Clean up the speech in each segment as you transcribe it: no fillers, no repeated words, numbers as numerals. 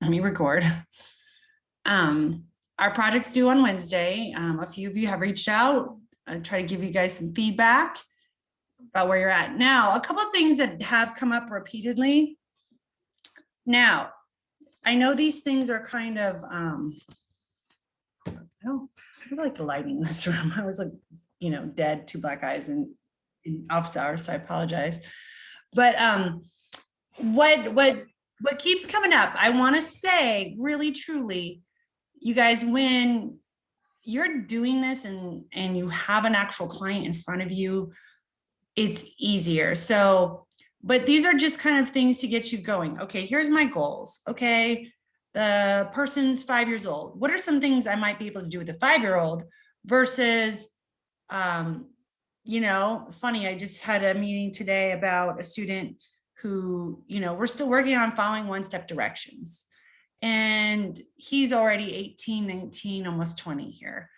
Let me record. Our project's due on Wednesday. A few of you have reached out. I try to give you guys some feedback about where you're at. Now, a couple of things that have come up repeatedly. Now, I know these things are kind of, I really like the lighting in this room. I was like, dead, two black eyes in office hours, so I apologize. But what keeps coming up, I want to say really, truly, you guys, when you're doing this and you have an actual client in front of you, it's easier. So, but these are just kind of things to get you going. Okay, here's my goals. Okay, the person's 5 years old. What are some things I might be able to do with a 5-year-old versus, funny, I just had a meeting today about a student who, we're still working on following one-step directions. And he's already 18, 19, almost 20 here.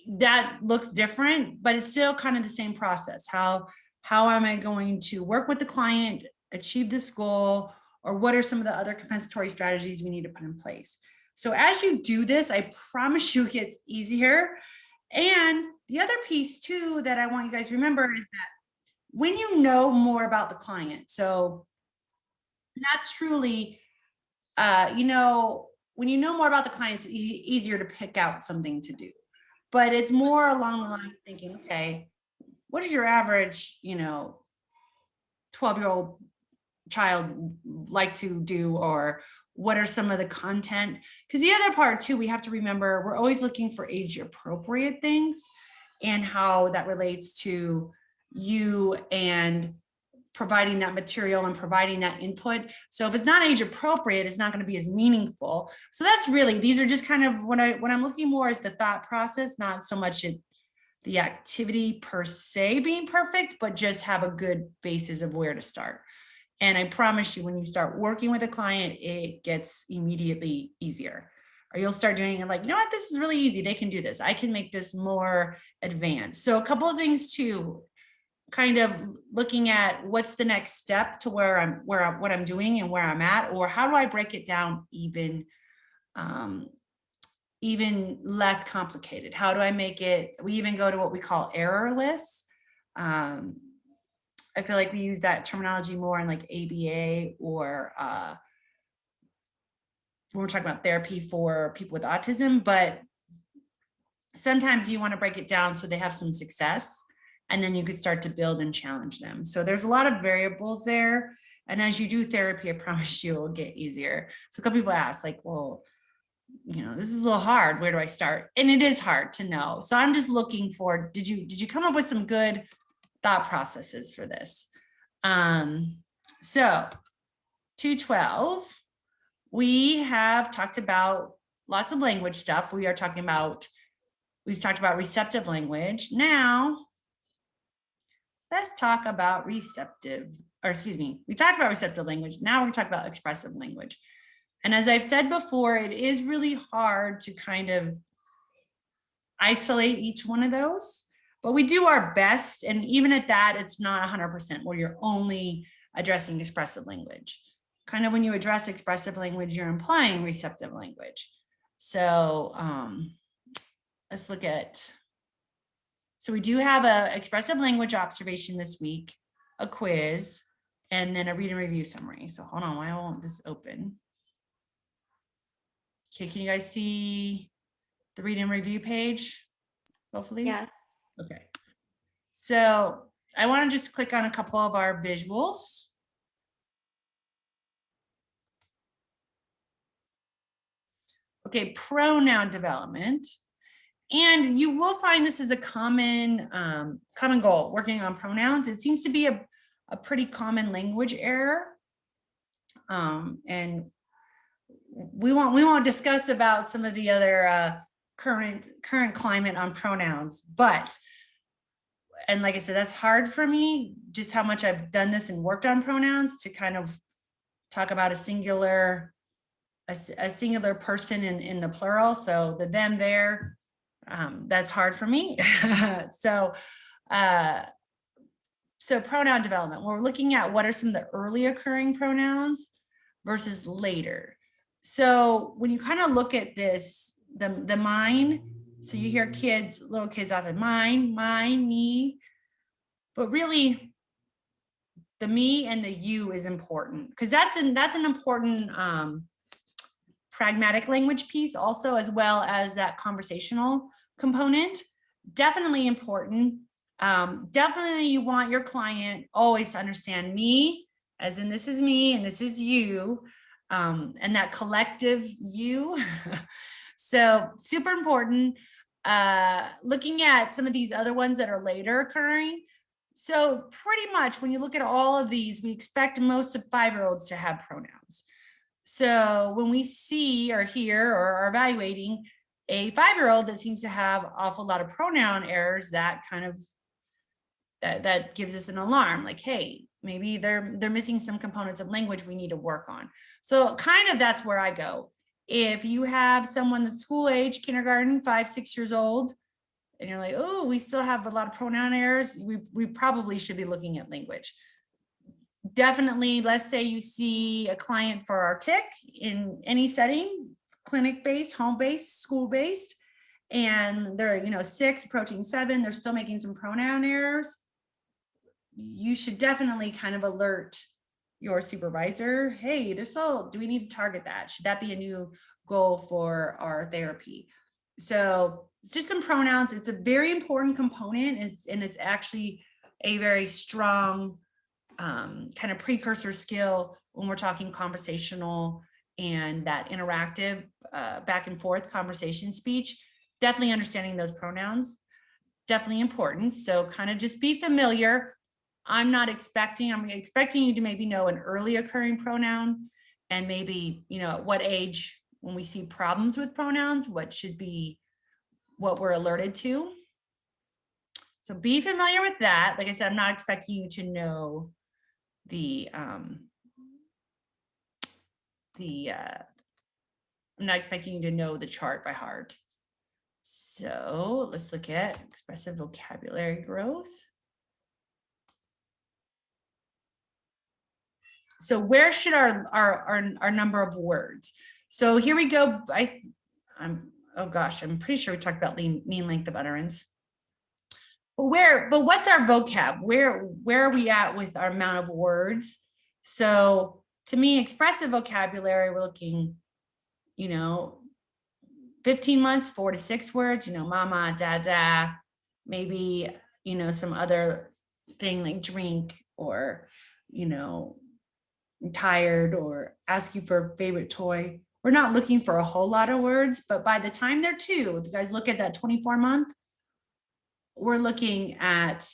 That looks different, but it's still kind of the same process. How am I going to work with the client, achieve this goal, or what are some of the other compensatory strategies we need to put in place? So as you do this, I promise you it gets easier. And the other piece too that I want you guys to remember is that when you know more about the client, so that's truly, when you know more about the client, it's easier to pick out something to do. But it's more along the line of thinking, okay, what is your average, 12-year-old child like to do, or what are some of the content? Because the other part too, we have to remember, we're always looking for age appropriate things and how that relates to you and providing that material and providing that input. So if it's not age appropriate, it's not going to be as meaningful. So that's really, these are just kind of what I'm looking more is the thought process, not so much the activity per se being perfect, but just have a good basis of where to start. And I promise you, when you start working with a client, it gets immediately easier. Or you'll start doing it like, you know what, this is really easy. They can do this. I can make this more advanced. So a couple of things too, kind of looking at what's the next step to what I'm doing and where I'm at, or how do I break it down even less complicated? How do I make it? We even go to what we call errorless. I feel like we use that terminology more in like ABA or when we're talking about therapy for people with autism, but sometimes you want to break it down so they have some success, and then you could start to build and challenge them. So there's a lot of variables there. And as you do therapy, I promise you it will get easier. So a couple people ask like, well, this is a little hard. Where do I start? And it is hard to know. So I'm just looking for, did you come up with some good thought processes for this? So 212, we have talked about lots of language stuff. We've talked about receptive language. Now, let's talk about we talked about receptive language. Now we're going to talk about expressive language. And as I've said before, it is really hard to kind of isolate each one of those, but we do our best. And even at that, it's not 100% where you're only addressing expressive language. Kind of when you address expressive language, you're implying receptive language. So let's look at, so we do have a expressive language observation this week, a quiz, and then a read and review summary. So hold on, why won't this open? Okay, can you guys see the read and review page? Hopefully. Yeah. Okay. So I want to just click on a couple of our visuals. Okay, pronoun development. And you will find this is a common goal, working on pronouns. It seems to be a pretty common language error. And we won't discuss about some of the other current climate on pronouns, but, and like I said, that's hard for me, just how much I've done this and worked on pronouns, to kind of talk about a singular person in the plural. So the them, there, that's hard for me. So pronoun development, we're looking at what are some of the early occurring pronouns. versus later. So when you kind of look at this, the mine, so you hear kids, little kids often mine, me, but really the me and the you is important because that's an important pragmatic language piece also, as well as that conversational component. Definitely important. Definitely you want your client always to understand me, as in this is me and this is you, and that collective you. So super important. Looking at some of these other ones that are later occurring. So pretty much when you look at all of these, we expect most of 5-year-olds to have pronouns. So when we see or hear or are evaluating a 5-year-old that seems to have an awful lot of pronoun errors, that kind of that gives us an alarm, like, hey, maybe they're missing some components of language we need to work on. So kind of that's where I go. If you have someone that's school age, kindergarten, 5, 6 years old, and you're like, oh, we still have a lot of pronoun errors, we probably should be looking at language. Definitely, let's say you see a client for our TIC in any setting, clinic-based, home-based, school-based, and they're 6 approaching 7, they're still making some pronoun errors. You should definitely kind of alert your supervisor, hey, do we need to target that? Should that be a new goal for our therapy? So it's just some pronouns. It's a very important component, and it's actually a very strong kind of precursor skill when we're talking conversational and that interactive back and forth conversation speech. Definitely understanding those pronouns, definitely important. So kind of just be familiar. I'm expecting you to maybe know an early occurring pronoun, and maybe, at what age, when we see problems with pronouns, what we're alerted to. So be familiar with that. Like I said, I'm not expecting you to know I'm not expecting you to know the chart by heart. So let's look at expressive vocabulary growth. So where should our number of words? So here we go. Oh gosh, I'm pretty sure we talked about mean length of utterance. But what's our vocab? Where are we at with our amount of words? So to me, expressive vocabulary, we're looking, 15 months, 4 to 6 words, mama, dada, maybe, some other thing like drink, or, I'm tired, or ask you for a favorite toy. We're not looking for a whole lot of words, but by the time they're 2, if you guys look at that 24-month, we're looking at,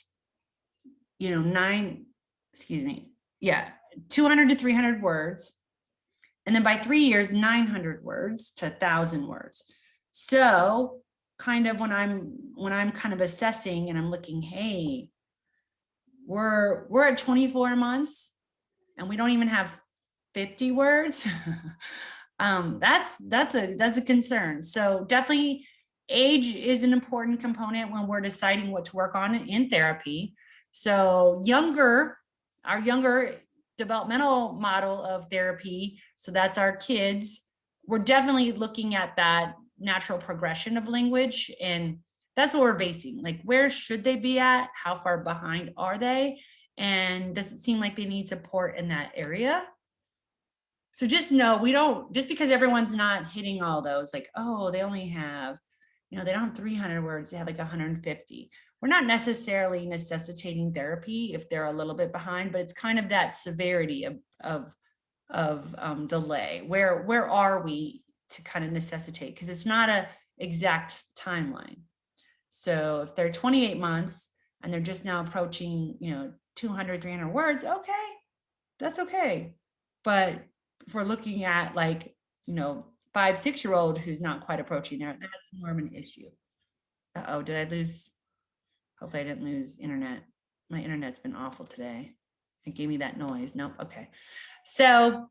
200 to 300 words. And then by 3 years, 900 words to 1,000 words. So kind of when I'm kind of assessing and I'm looking, hey, we're at 24 months and we don't even have 50 words. That's a concern. So definitely age is an important component when we're deciding what to work on in therapy. So our younger developmental model of therapy, so that's our kids, we're definitely looking at that natural progression of language, and that's what we're basing, like, where should they be at, how far behind are they, and does it seem like they need support in that area? So just know, just because everyone's not hitting all those, like, oh, they only have, they don't have 300 words, they have like 150. We're not necessarily necessitating therapy if they're a little bit behind, but it's kind of that severity of delay. Where are we to kind of necessitate? Because it's not an exact timeline. So if they're 28 months and they're just now approaching, 200, 300 words, okay, that's okay. But if we're looking at 5, 6-year-old who's not quite approaching there, that's more of an issue. Uh-oh, did I lose? Hopefully I didn't lose internet. My internet's been awful today. It gave me that noise. Nope. Okay. So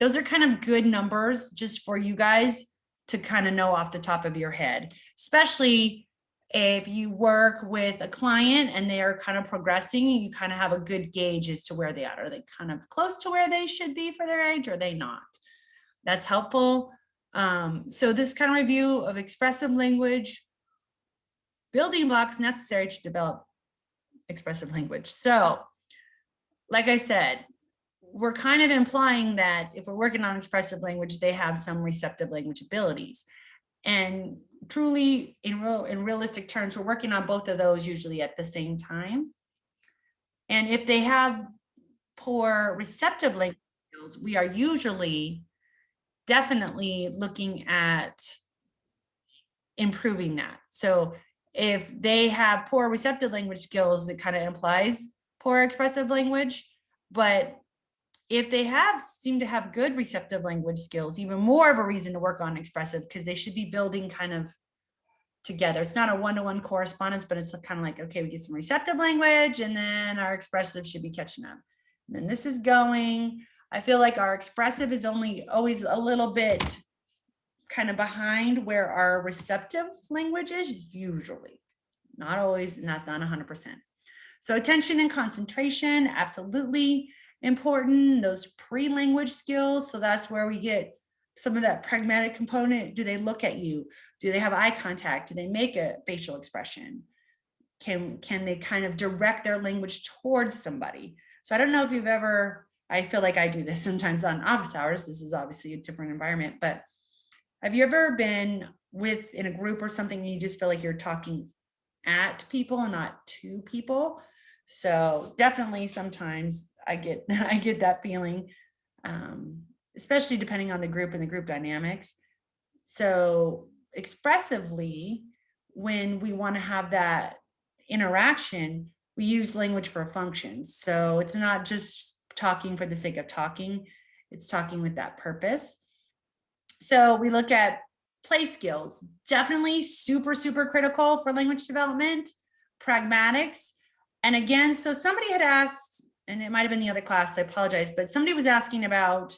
those are kind of good numbers just for you guys to kind of know off the top of your head, especially If you work with a client and they are kind of progressing, you kind of have a good gauge as to where they are. Are they kind of close to where they should be for their age, or are they not? That's helpful. So this kind of review of expressive language, building blocks necessary to develop expressive language. So, like I said, we're kind of implying that if we're working on expressive language, they have some receptive language abilities. And truly, in realistic terms, we're working on both of those usually at the same time. And if they have poor receptive language skills, we are usually definitely looking at improving that. So if they have poor receptive language skills, it kind of implies poor expressive language. But if they seem to have good receptive language skills, even more of a reason to work on expressive, because they should be building kind of together. It's not a one-to-one correspondence, but it's kind of like, okay, we get some receptive language and then our expressive should be catching up. And then this is going. I feel like our expressive is always a little bit kind of behind where our receptive language is usually. Not always, and that's not 100%. So attention and concentration, absolutely important. Those pre-language skills. So that's where we get some of that pragmatic component. Do they look at you? Do they have eye contact? Do they make a facial expression? Can they kind of direct their language towards somebody? So I don't know if you've ever, I feel like I do this sometimes on office hours. This is obviously a different environment, but have you ever been in a group or something and you just feel like you're talking at people and not to people? So definitely sometimes I get that feeling, especially depending on the group and the group dynamics. So expressively, when we want to have that interaction, we use language for a function. So it's not just talking for the sake of talking, it's talking with that purpose. So we look at play skills, definitely super, super critical for language development, pragmatics. And again, so somebody had asked, and it might've been the other class, I apologize, but somebody was asking about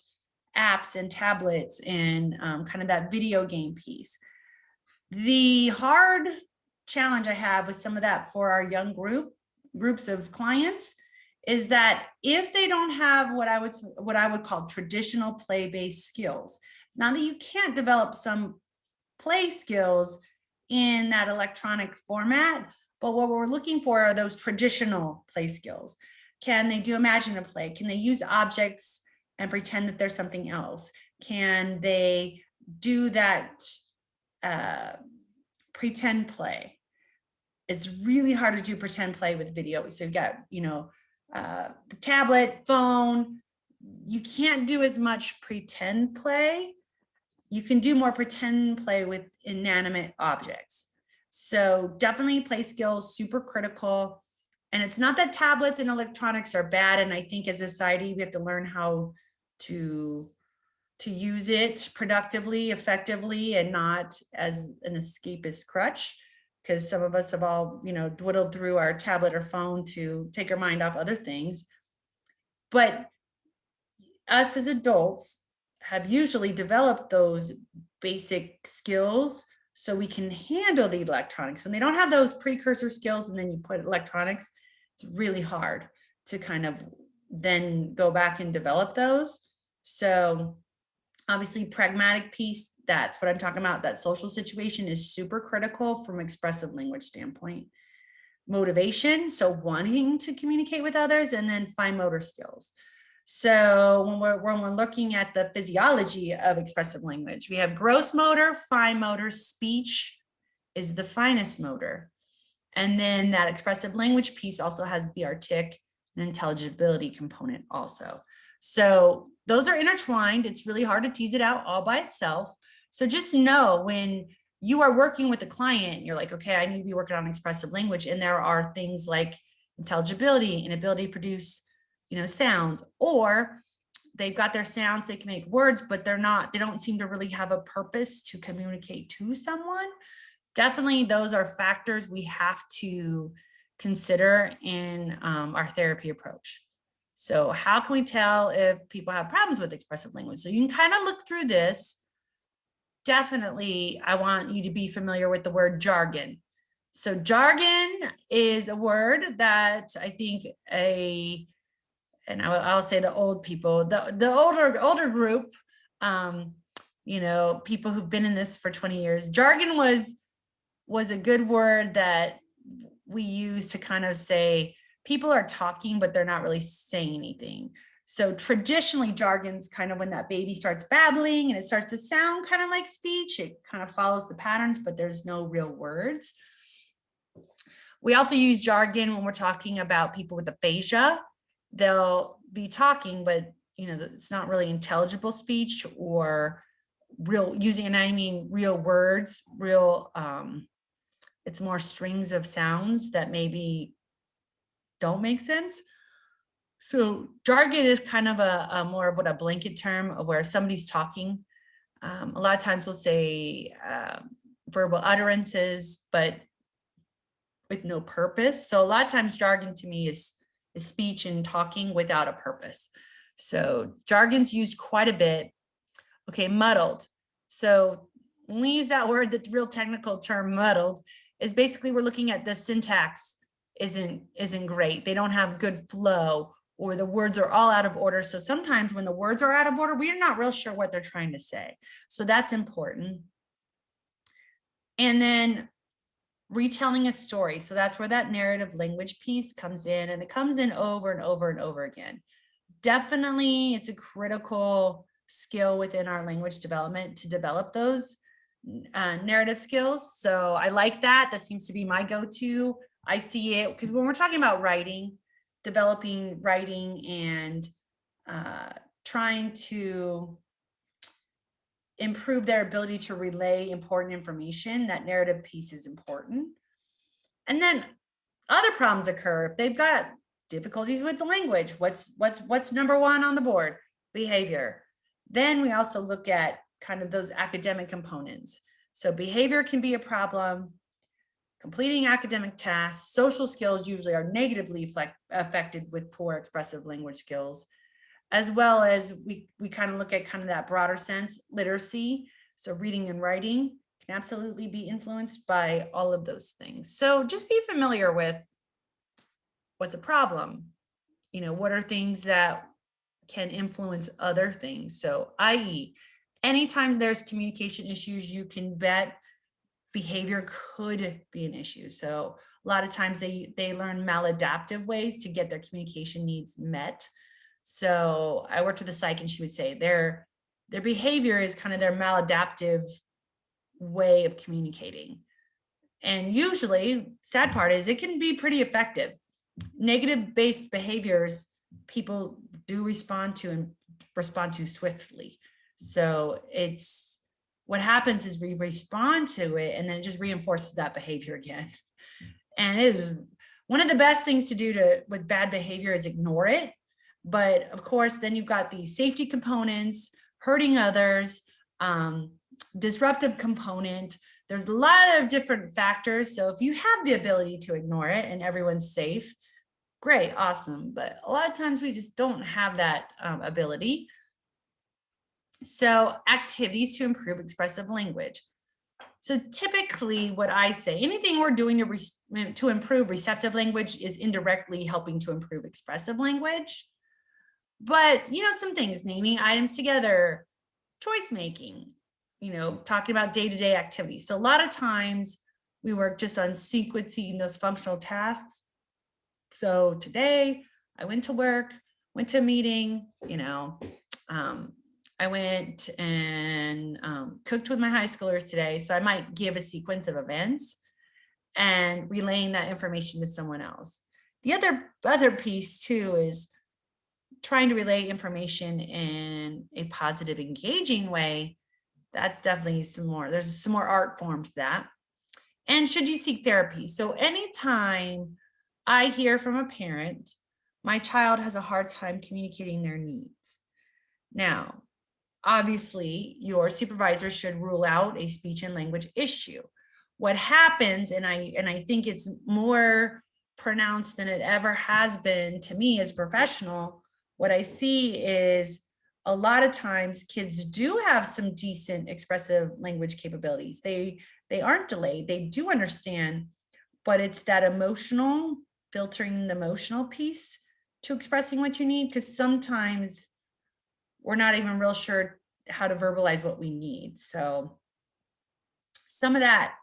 apps and tablets and kind of that video game piece. The hard challenge I have with some of that for our young groups of clients is that if they don't have what I would call traditional play-based skills, it's not that you can't develop some play skills in that electronic format, but what we're looking for are those traditional play skills. Can they do imaginative play? Can they use objects and pretend that there's something else? Can they do that pretend play? It's really hard to do pretend play with video. So you've got, tablet, phone. You can't do as much pretend play. You can do more pretend play with inanimate objects. So definitely play skills, super critical. And it's not that tablets and electronics are bad. And I think as a society, we have to learn how to use it productively, effectively, and not as an escapist crutch. Because some of us have all, dwindled through our tablet or phone to take our mind off other things. But us as adults have usually developed those basic skills so we can handle the electronics. When they don't have those precursor skills and then you put electronics, it's really hard to kind of then go back and develop those. So obviously pragmatic piece, that's what I'm talking about. That social situation is super critical from expressive language standpoint. Motivation, so wanting to communicate with others, and then fine motor skills. So when we're looking at the physiology of expressive language, we have gross motor, fine motor. Speech is the finest motor. And then that expressive language piece also has the artic and intelligibility component also. So those are intertwined. It's really hard to tease it out all by itself. So just know when you are working with a client, you're like, okay, I need to be working on expressive language. And there are things like intelligibility and ability to produce, sounds, or they've got their sounds, they can make words, but they don't seem to really have a purpose to communicate to someone. Definitely those are factors we have to consider in our therapy approach. So how can we tell if people have problems with expressive language? So you can kind of look through this. Definitely, I want you to be familiar with the word jargon. So jargon is a word that I think and I'll say the old people, the older group, people who've been in this for 20 years, jargon was a good word that we use to kind of say people are talking, but they're not really saying anything. So traditionally, jargon's kind of when that baby starts babbling and it starts to sound kind of like speech. It kind of follows the patterns, but there's no real words. We also use jargon when we're talking about people with aphasia. They'll be talking, but it's not really intelligible speech or real using, and I mean real words, real, it's more strings of sounds that maybe don't make sense. So jargon is kind of a more of what a blanket term of where somebody's talking. A lot of times we'll say verbal utterances, but with no purpose. So a lot of times jargon to me is speech and talking without a purpose. So jargon's used quite a bit. Okay, muddled. So when we use that word, the real technical term muddled is basically we're looking at the syntax isn't great. They don't have good flow, or the words are all out of order. So sometimes when the words are out of order, we're not real sure what they're trying to say. So that's important. And then retelling a story. So that's where that narrative language piece comes in, and it comes in over and over and over again. Definitely, it's a critical skill within our language development to develop those narrative skills. So I like that. That seems to be my go-to. I see it because when we're talking about writing, developing writing and trying to improve their ability to relay important information, that narrative piece is important. And then other problems occur if they've got difficulties with the language. What's number one on the board? Behavior. Then we also look at kind of those academic components. So behavior can be a problem. Completing academic tasks, social skills usually are negatively affected with poor expressive language skills, as well as we kind of look at kind of that broader sense, literacy. So reading and writing can absolutely be influenced by all of those things. So just be familiar with what's a problem. What are things that can influence other things? So i.e., anytime there's communication issues, you can bet behavior could be an issue. So a lot of times they learn maladaptive ways to get their communication needs met. So I worked with a psych, and she would say their behavior is kind of their maladaptive way of communicating. And usually, sad part is it can be pretty effective. Negative based behaviors, people do respond to swiftly. So it's what happens is we respond to it, and then it just reinforces that behavior again. And it is one of the best things to do with bad behavior is ignore it. But of course, then you've got these safety components, hurting others, disruptive component. There's a lot of different factors. So if you have the ability to ignore it and everyone's safe, great, awesome. But a lot of times we just don't have that ability. So activities to improve expressive language. So typically what I say, anything we're doing to improve receptive language is indirectly helping to improve expressive language. But, some things, naming items together, choice making, talking about day-to-day activities. So a lot of times we work just on sequencing those functional tasks. So today I went to work, went to a meeting, I went and cooked with my high schoolers today. So I might give a sequence of events and relaying that information to someone else. The other piece too is trying to relay information in a positive, engaging way. That's definitely there's some more art form to that. And should you seek therapy? So anytime I hear from a parent, my child has a hard time communicating their needs. Now, obviously, your supervisor should rule out a speech and language issue. What happens, and I think it's more pronounced than it ever has been to me as a professional, what I see is a lot of times kids do have some decent expressive language capabilities. They aren't delayed. They do understand but it's that emotional, filtering the emotional piece to expressing what you need, because sometimes we're not even real sure how to verbalize what we need. So some of that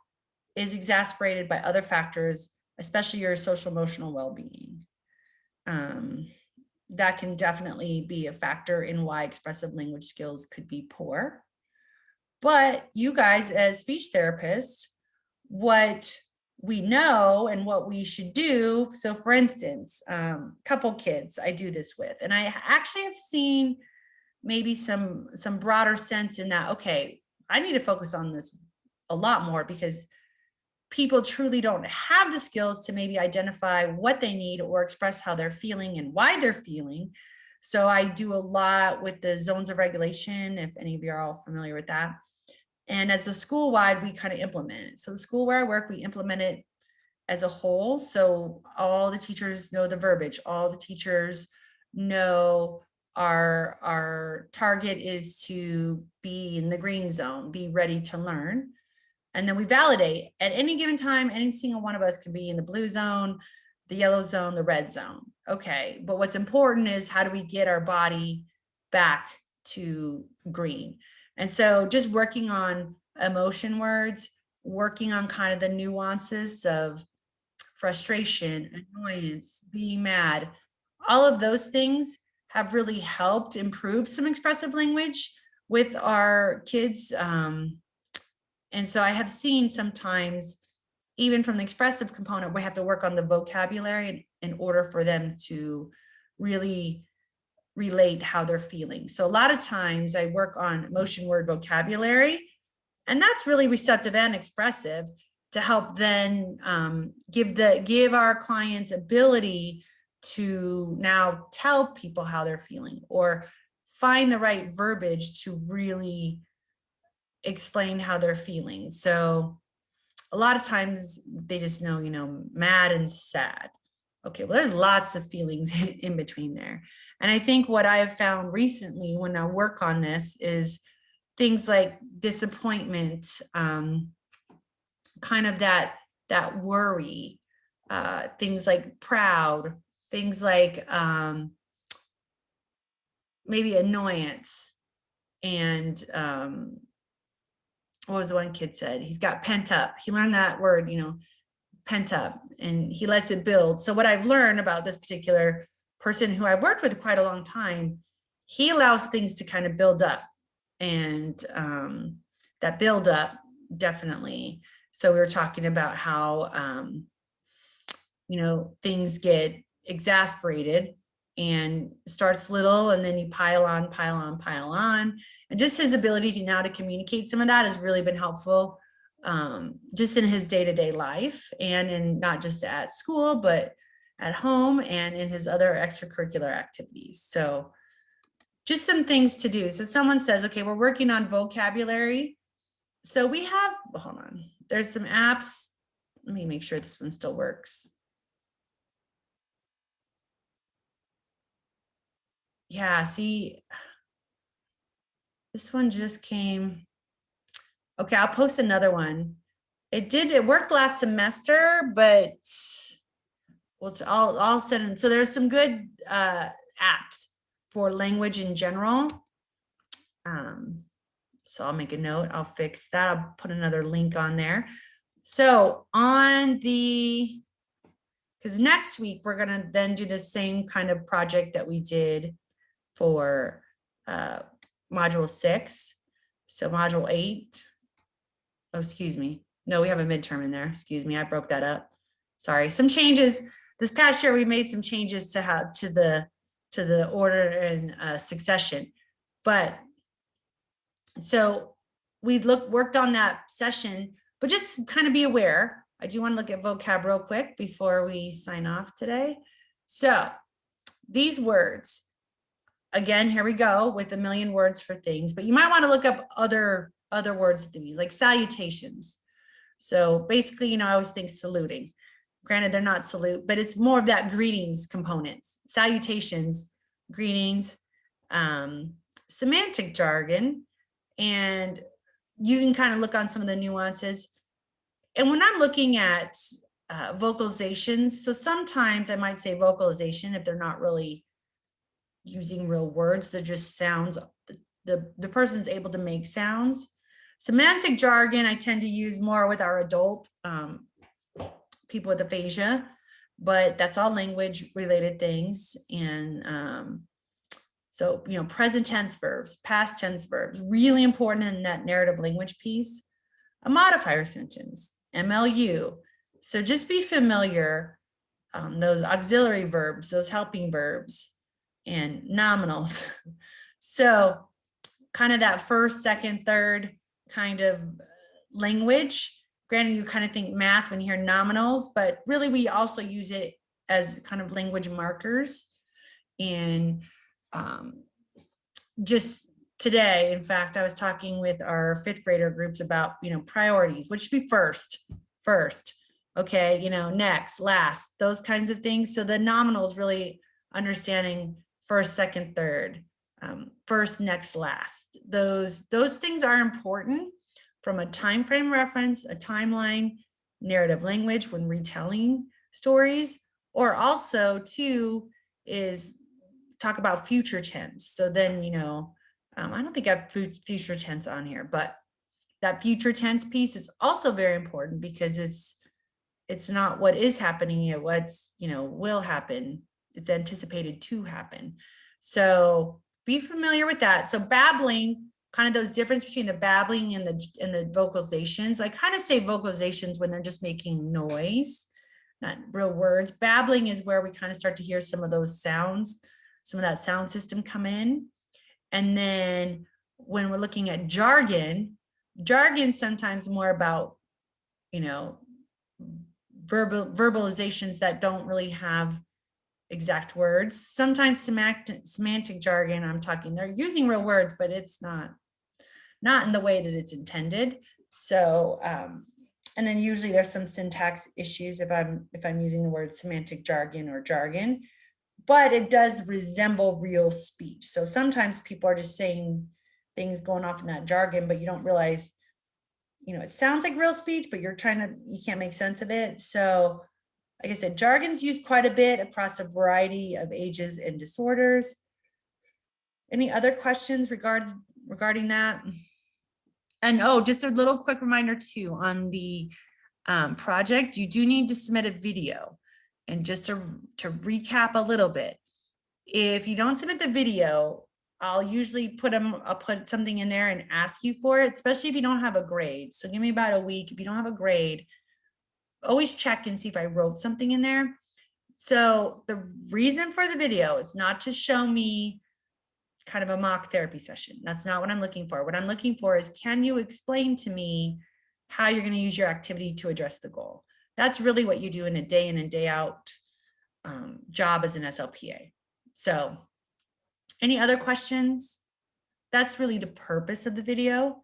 is exacerbated by other factors, especially your social emotional well-being. That can definitely be a factor in why expressive language skills could be poor. But you guys, as speech therapists, what we know and what we should do. So for instance, couple kids I do this with, and I actually have seen maybe some broader sense in that, okay, I need to focus on this a lot more, because people truly don't have the skills to maybe identify what they need or express how they're feeling and why they're feeling. So I do a lot with the zones of regulation, if any of you are all familiar with that. And as a school-wide, we kind of implement it. So the school where I work, we implement it as a whole. So all the teachers know the verbiage, all the teachers know our target is to be in the green zone, be ready to learn. And then we validate at any given time, any single one of us can be in the blue zone, the yellow zone, the red zone. Okay, but what's important is how do we get our body back to green? And so just working on emotion words, working on kind of the nuances of frustration, annoyance, being mad, all of those things have really helped improve some expressive language with our kids. And so I have seen sometimes, even from the expressive component, we have to work on the vocabulary in order for them to really relate how they're feeling. So a lot of times I work on emotion word vocabulary, and that's really receptive and expressive to help then give our clients ability to now tell people how they're feeling, or find the right verbiage to really explain how they're feeling. So a lot of times they just know, mad and sad. Okay, well, there's lots of feelings in between there. And I think what I have found recently when I work on this is things like disappointment, kind of that worry, things like proud, things like maybe annoyance, and what was the one kid said? He's got pent up. He learned that word, pent up, and he lets it build. So what I've learned about this particular person who I've worked with quite a long time, he allows things to kind of build up, and that build up definitely. So we were talking about how, things get exasperated and starts little, and then you pile on, pile on, pile on. And just his ability to now to communicate some of that has really been helpful, just in his day-to-day life, and in not just at school, but at home and in his other extracurricular activities. So just some things to do. So someone says, okay, we're working on vocabulary. So we have, hold on, there's some apps. Let me make sure this one still works. Yeah, see, this one just came. Okay, I'll post another one. It worked last semester, but I'll send it. So there's some good apps for language in general. So I'll make a note, I'll fix that. I'll put another link on there. So because next week we're gonna then do the same kind of project that we did for module 6. So module 8, oh, excuse me. No, we have a midterm in there. Excuse me, I broke that up. Sorry, some changes. This past year we made some changes to the order and succession. But so we worked on that session, but just kind of be aware. I do want to look at vocab real quick before we sign off today. So these words, again, here we go with a million words for things, but you might want to look up other words that mean, like salutations. So basically, I always think saluting. Granted, they're not salute, but it's more of that greetings component. Salutations, greetings, semantic jargon, and you can kind of look on some of the nuances. And when I'm looking at vocalizations. So sometimes I might say vocalization if they're not really using real words, they're just sounds. The person's able to make sounds. Semantic jargon I tend to use more with our adult people with aphasia, but that's all language related things. And so, you know, present tense verbs, past tense verbs, really important in that narrative language piece. A modifier sentence, MLU. So just be familiar, those auxiliary verbs, those helping verbs, and nominals. So kind of that first, second, third kind of language. Granted, you kind of think math when you hear nominals, but really we also use it as kind of language markers. And just today, in fact, I was talking with our fifth grader groups about, you know, priorities, which should be first, okay, you know, next, last, those kinds of things. So the nominal is really understanding first, second, third, first, next, last. Those things are important from a time frame reference, a timeline, narrative language when retelling stories, or also too is talk about future tense. So then, you know, I don't think I have future tense on here, but that future tense piece is also very important because it's not what is happening yet, what's, you know, will happen. It's anticipated to happen. So be familiar with that. So babbling, kind of those difference between the babbling and the vocalizations. I kind of say vocalizations when they're just making noise, not real words. Babbling is where we kind of start to hear some of those sounds, some of that sound system come in. And then when we're looking at jargon sometimes more about, you know, verbalizations that don't really have exact words. Sometimes semantic jargon, I'm talking, they're using real words, but it's not in the way that it's intended. So, and then usually there's some syntax issues if I'm using the word semantic jargon or jargon, but it does resemble real speech. So sometimes people are just saying things going off in that jargon, but you don't realize, you know, it sounds like real speech, but you can't make sense of it. So like I said, jargon's used quite a bit across a variety of ages and disorders. Any other questions regarding that? And just a little quick reminder too, on the project, you do need to submit a video. And just to recap a little bit, if you don't submit the video, I'll usually I'll put something in there and ask you for it, especially if you don't have a grade. So give me about a week. If you don't have a grade, always check and see if I wrote something in there. So the reason for the video, it's not to show me kind of a mock therapy session. That's not what I'm looking for. What I'm looking for is, can you explain to me how you're going to use your activity to address the goal? That's really what you do in a day in and day out job as an SLPA. So any other questions? That's really the purpose of the video.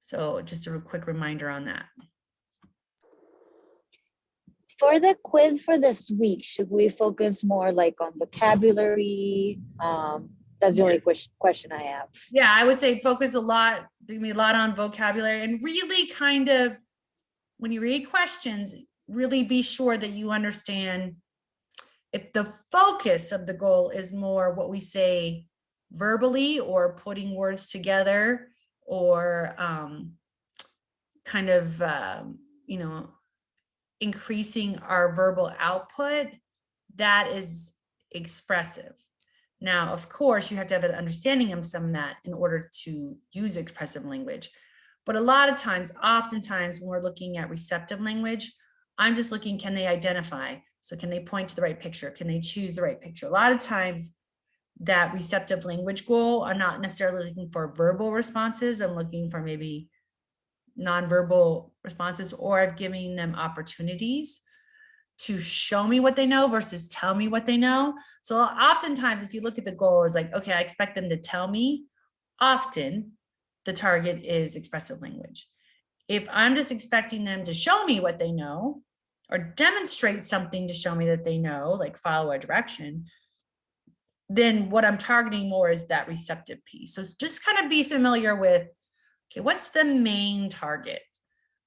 So just a quick reminder on that. For the quiz for this week, should we focus more like on vocabulary? That's the only question I have. Yeah, I would say focus a lot on vocabulary, and really kind of, when you read questions, really be sure that you understand if the focus of the goal is more what we say verbally or putting words together or kind of, you know, increasing our verbal output, that is expressive. Now, of course, you have to have an understanding of some of that in order to use expressive language. But a lot of times, oftentimes, when we're looking at receptive language, I'm just looking, can they identify? So can they point to the right picture? Can they choose the right picture? A lot of times, that receptive language goal, I'm not necessarily looking for verbal responses. I'm looking for maybe nonverbal responses, or of giving them opportunities to show me what they know versus tell me what they know. So oftentimes, if you look at the goal, it's like, okay, I expect them to tell me. Often the target is expressive language. If I'm just expecting them to show me what they know or demonstrate something to show me that they know, like follow a direction, then what I'm targeting more is that receptive piece. So just kind of be familiar with, okay, what's the main target?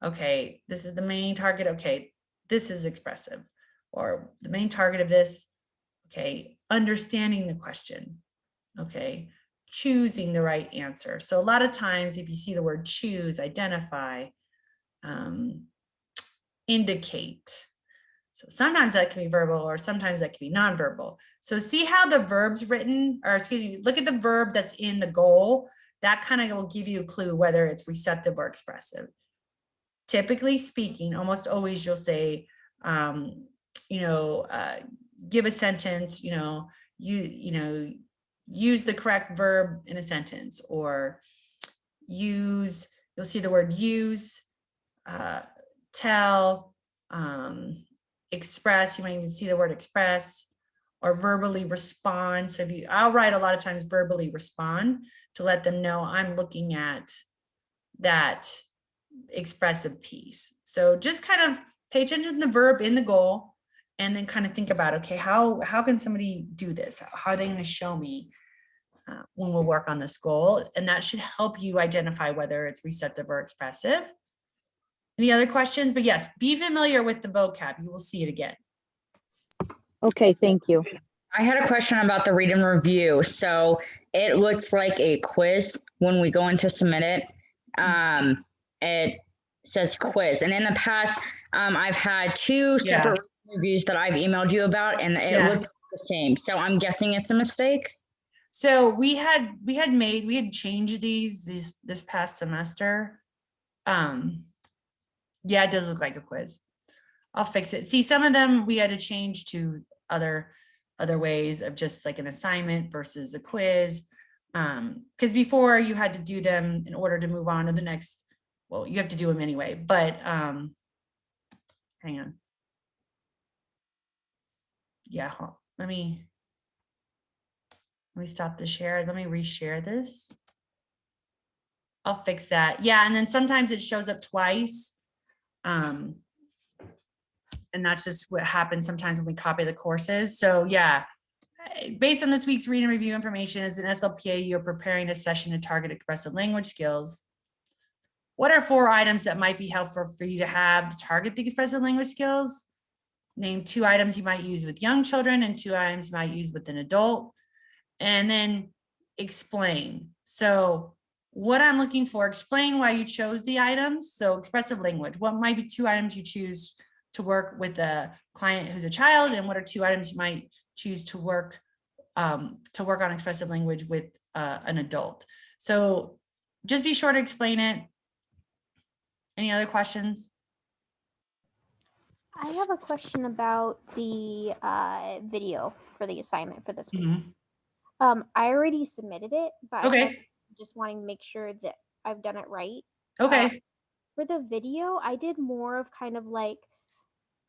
Okay, this is the main target. Okay, this is expressive, or the main target of this, okay, understanding the question, okay, choosing the right answer. So a lot of times if you see the word choose, identify, indicate. So sometimes that can be verbal or sometimes that can be nonverbal. So see how the verb's written, or excuse me, look at the verb that's in the goal. That kind of will give you a clue whether it's receptive or expressive. Typically speaking, almost always you'll say, you know, give a sentence, you know, use the correct verb in a sentence, or use, you'll see the word use, tell, express, you might even see the word express, or verbally respond. So if you, I'll write a lot of times verbally respond to let them know I'm looking at that expressive piece. So just kind of pay attention to the verb in the goal, and then kind of think about, okay, how can somebody do this? How are they going to show me when we work on this goal? And that should help you identify whether it's receptive or expressive. Any other questions? But yes, be familiar with the vocab. You will see it again. Okay, thank you. I had a question about the read and review. So it looks like a quiz when we go in to submit it. It says quiz. And in the past, I've had two separate reviews that I've emailed you about, and it looked the same. So I'm guessing it's a mistake. So we had changed these this past semester. Yeah, it does look like a quiz. I'll fix it. See, some of them we had to change to other ways of just like an assignment versus a quiz. Because before you had to do them in order to move on to the next, well, you have to do them anyway, but hang on. Yeah, let me stop the share. Let me reshare this. I'll fix that. Yeah, and then sometimes it shows up twice. And that's just what happens sometimes when we copy the courses. So yeah, based on this week's read and review information, as an SLPA, you're preparing a session to target expressive language skills. What are 4 items that might be helpful for you to have to target the expressive language skills? Name 2 items you might use with young children and 2 items you might use with an adult. And then explain. So what I'm looking for, explain why you chose the items. So expressive language, what might be 2 items you choose to work with a client who's a child, and what are 2 items you might choose to work on expressive language with an adult. So just be sure to explain it. Any other questions? I have a question about the video for the assignment for this week. I already submitted it, but Okay. I'm just wanting to make sure that I've done it right. Okay. For the video, I did more of kind of like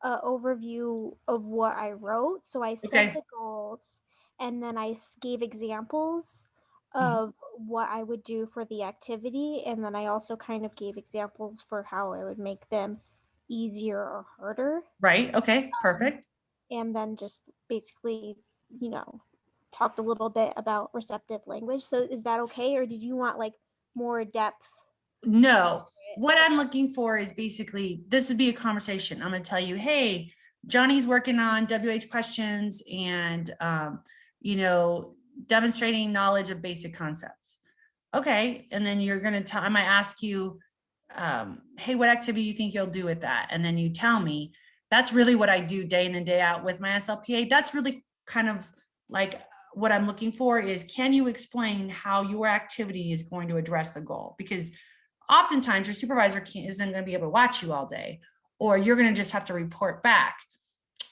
an overview of what I wrote. So I set the goals, and then I gave examples of what I would do for the activity. And then I also kind of gave examples for how I would make them easier or harder. Right. Okay. Perfect. And then just basically, you know, talked a little bit about receptive language. So is that okay? Or did you want like more depth? No, what I'm looking for is basically, this would be a conversation. I'm going to tell you, hey, Johnny's working on WH questions and, you know, demonstrating knowledge of basic concepts. Okay. And then you're going to tell, I might ask you, hey, what activity you think you'll do with that? And then you tell me. That's really what I do day in and day out with my SLPA. That's really kind of like what I'm looking for is, can you explain how your activity is going to address a goal? Because oftentimes your supervisor isn't going to be able to watch you all day, or you're going to just have to report back.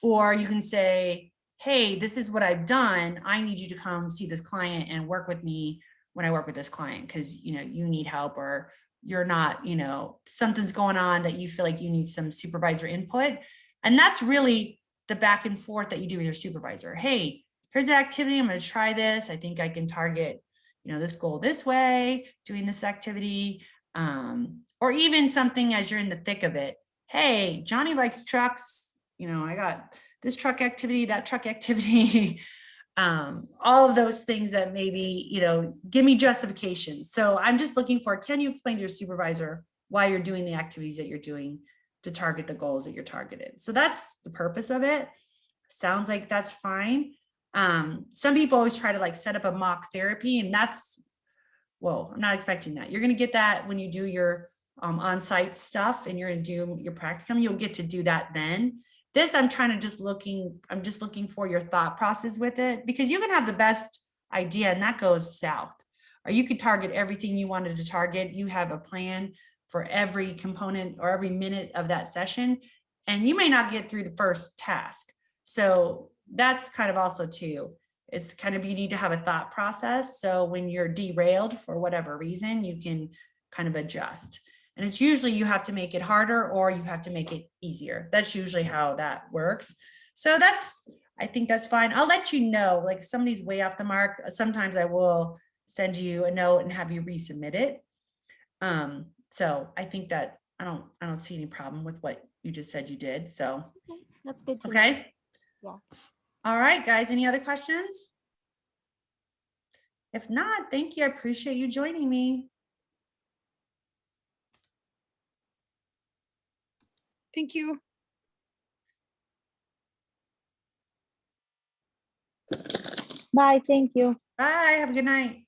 Or you can say, hey, this is what I've done. I need you to come see this client and work with me when I work with this client, because, you know, you need help, or you're not, you know, something's going on that you feel like you need some supervisor input. And that's really the back and forth that you do with your supervisor. Hey, here's the activity. I'm going to try this. I think I can target, you know, this goal this way, doing this activity. Or even something as you're in the thick of it. Hey, Johnny likes trucks. You know, I got this truck activity, that truck activity, all of those things that maybe, you know, give me justification. So I'm just looking for, can you explain to your supervisor why you're doing the activities that you're doing? to target the goals that you're targeted. So that's the purpose of it. Sounds like that's fine. Some people always try to like set up a mock therapy, and that's, whoa, I'm not expecting that. You're going to get that when you do your on-site stuff and you're going to do your practicum. You'll get to do that then. This, I'm just looking for your thought process with it, because you can have the best idea and that goes south, or you could target everything you wanted to target. You have a plan for every component or every minute of that session, and you may not get through the first task. So that's kind of also too, it's kind of, you need to have a thought process. So when you're derailed for whatever reason, you can kind of adjust. And it's usually you have to make it harder or you have to make it easier. That's usually how that works. So I think that's fine. I'll let you know, like if somebody's way off the mark, sometimes I will send you a note and have you resubmit it. So I think that I don't see any problem with what you just said you did. So that's good too. Okay. Yeah. All right, guys. Any other questions? If not, thank you. I appreciate you joining me. Thank you. Bye. Thank you. Bye. Have a good night.